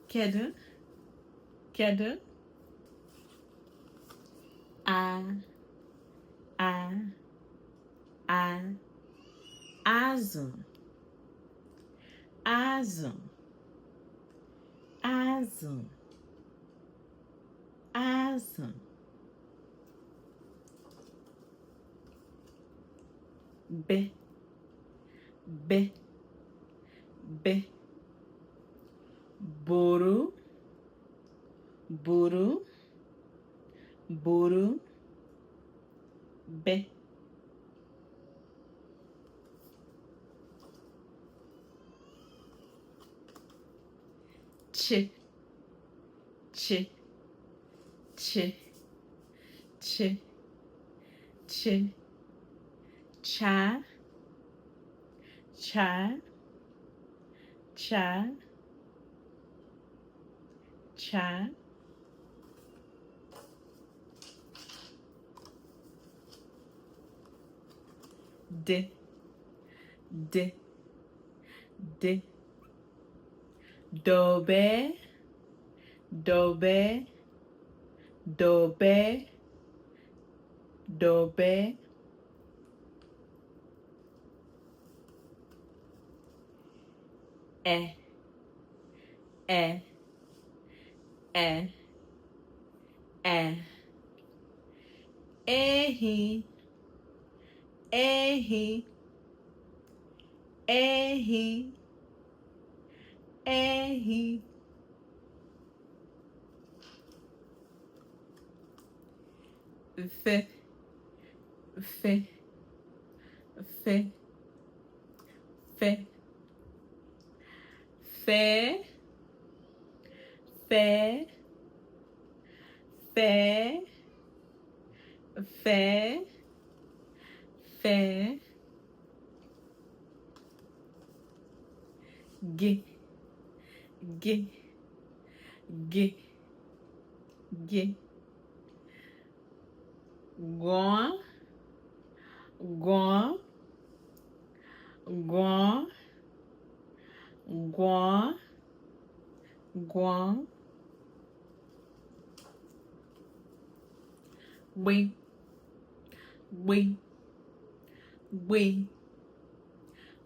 Kedu, kedu. A, a, a. Azụ, azụ, azụ, azụ. B, b, b. Buru, buru, buru. B. Ch, ch, ch, ch, ch. Cha, cha, cha, cha. D, d, d. Dobe, dobe, dobe, dobe. E, e, e, e. Ehi, ehi, ehi, ehi. F, f, f, f. Fair, fair, fair, fair, fair. G, g, g, g. Gone, gone, gone, gone, gone. We, we, we,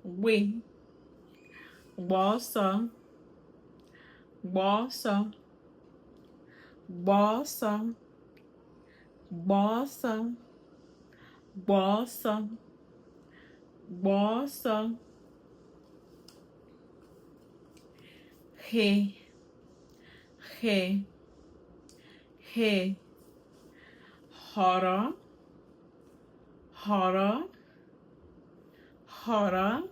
we. Bossa, bossa, bossa, bossa, bossa, bossa. He, he, he. Horror, horror, horror,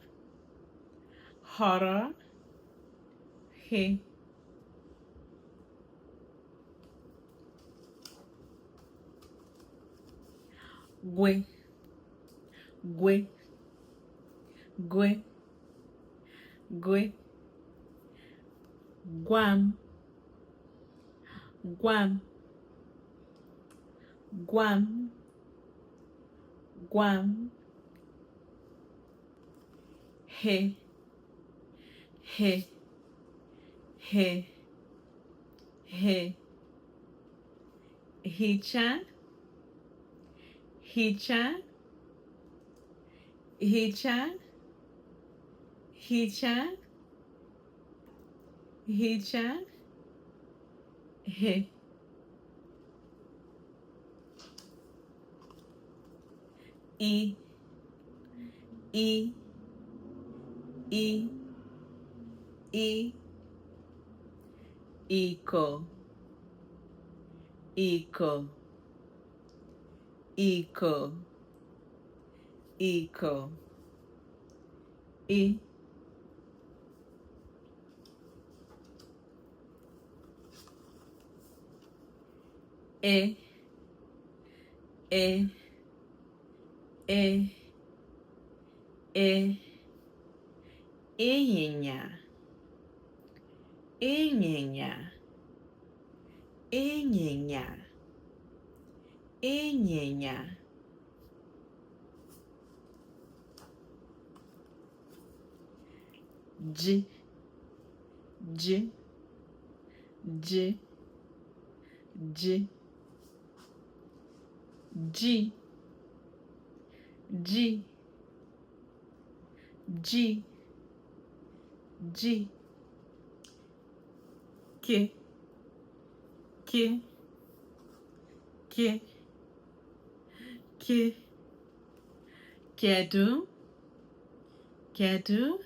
horror. He. Gwe, gwe, gwe, gwe. Guam, guam, guam, guam. He, he, he, he. Hicha, hicha, hicha, hicha, hicha. He. E, e, e, e. Eco, eco, eco, eco. E. E, e, e, e. Ịnyịnya, ịnyịnya, ịnyịnya, ịnyịnya. Ji, ji, J, J, G, G, G, G, K, K, K, K, Kedu, Kedu,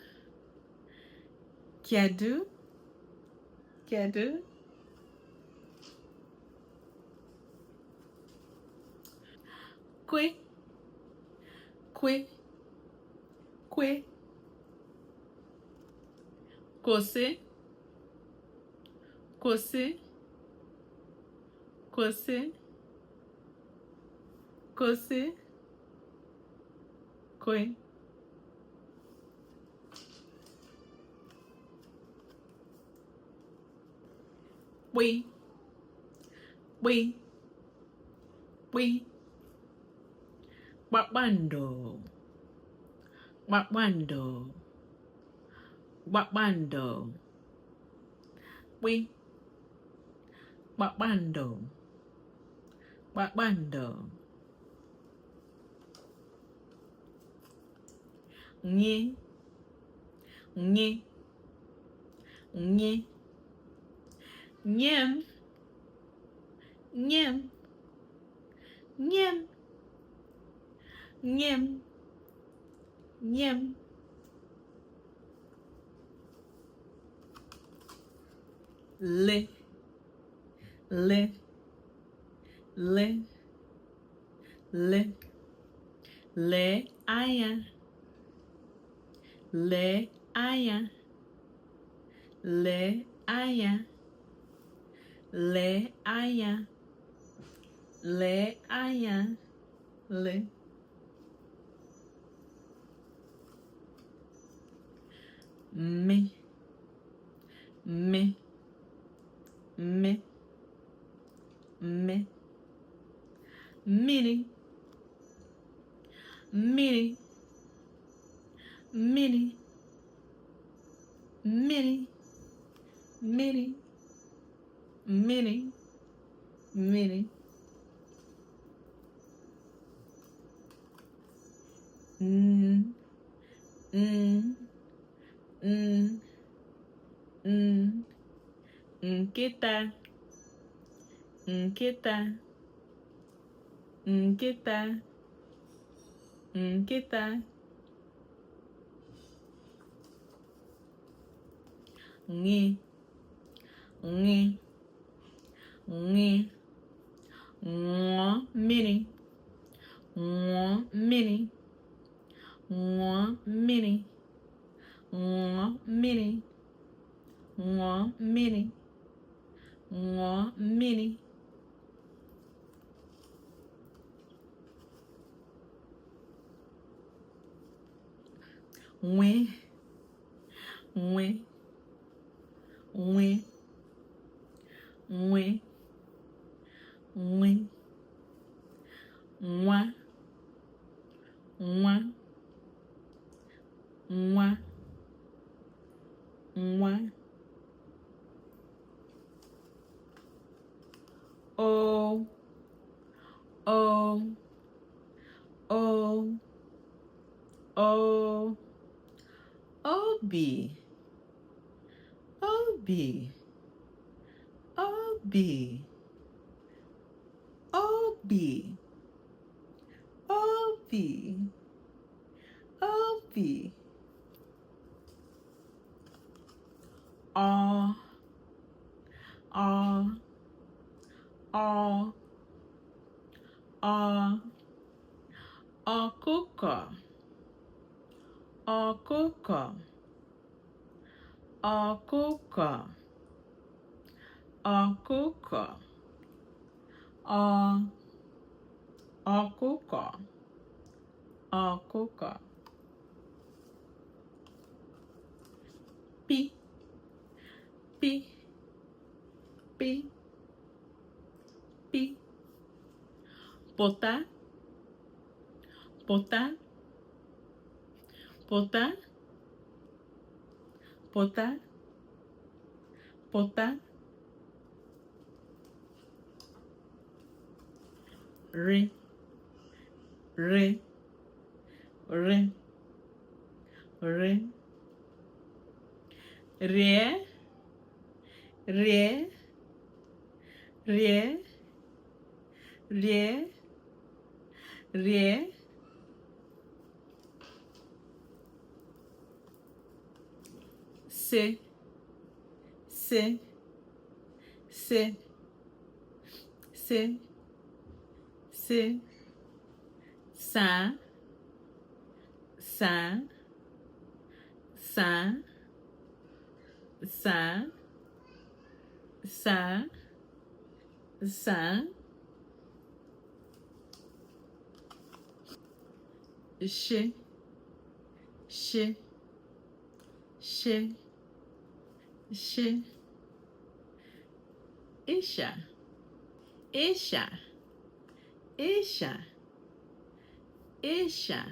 Kedu, Kedu, Kwe, Kwe, Kwe, Kose, Kose, Kose, Kose, Kwe, Kwe, Kwe, Kwe, Kpakpando, Kpakpando, Kpakpando, Kwe, Kpakpando, Kpakpando, Nye, Nye, Nye, Nyem, Nyem, Nyem, Nyem, Nyem, Le, Le, Le, Le, Le anya, Le anya, Le anya, Le anya, Le anya, Le. Me, me, me, me, mini, mini, mini, mini, mini, mini, mini, mm, mm, mm, mm, nkịta, nkịta, nkịta, nkịta, ngị, ngị, ngị, ṅụọ mmiri, ṅụọ mmiri, ṅụọ mmiri, ṅụọ mmiri, ṅụọ mmiri, ṅụọ mmiri, nwe, nwe, nwe, nwe, nwe, nwa, nwa, nwa, nwa, o, o, o, o, obi, obi, obi, obi, obi, obi, ọ, ọ, ọ, ọ, ọkụkọ, ọkụkọ, ọkụkọ, ọkụkọ, ọ, ọkụkọ, ọkụkọ, pi, pi, pi, pi, pụta, pụta, pụta, pụta, pụta, re, re, re, re, rie, rie, rie, rie, rie, se, se, se, se, se, sa, sa, sa, sa, sa, sa, she, she, she, she, isha, isha, isha, isha,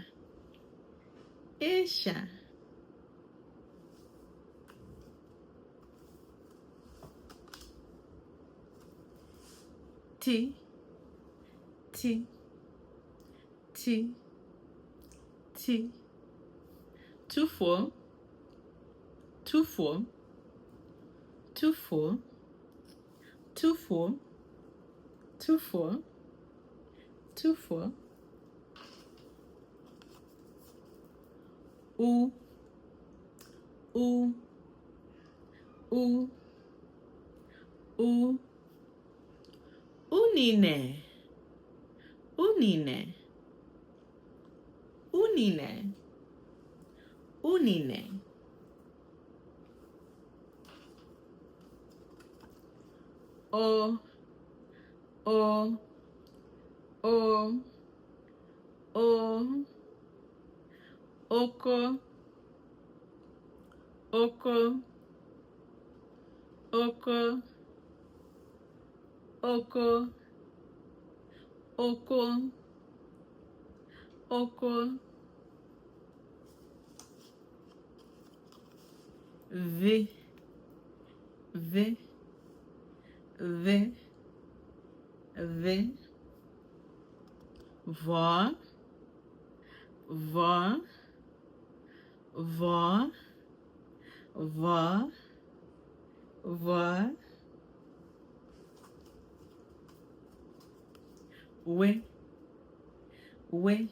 isha, t, t, t, t, 2 4, 2 4, 2 4, 2 4, 2 4, 2 4, u, u, u, u, unine, unine, unine, unine, o, o, o, o, oko, oko, oko, oko, oko, oko, v, v, v, v, vó, vó, vó, vó, vó, we, we,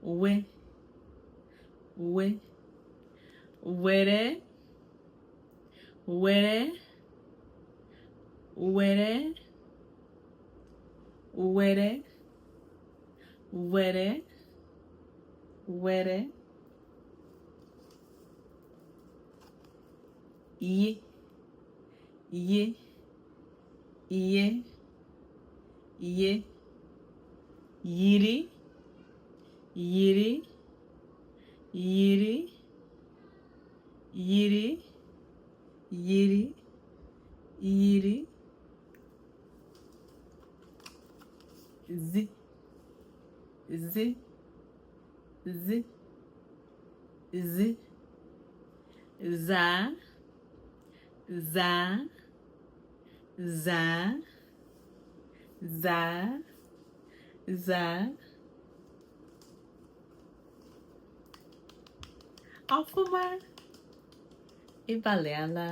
we, we, were, were, were, were, were, were, ye, ye, ye, ye, yiri, yiri, yiri, yiri, yiri, yiri, z, z, z, z, za, za, za, za, za, ọfụma, ịbalịala.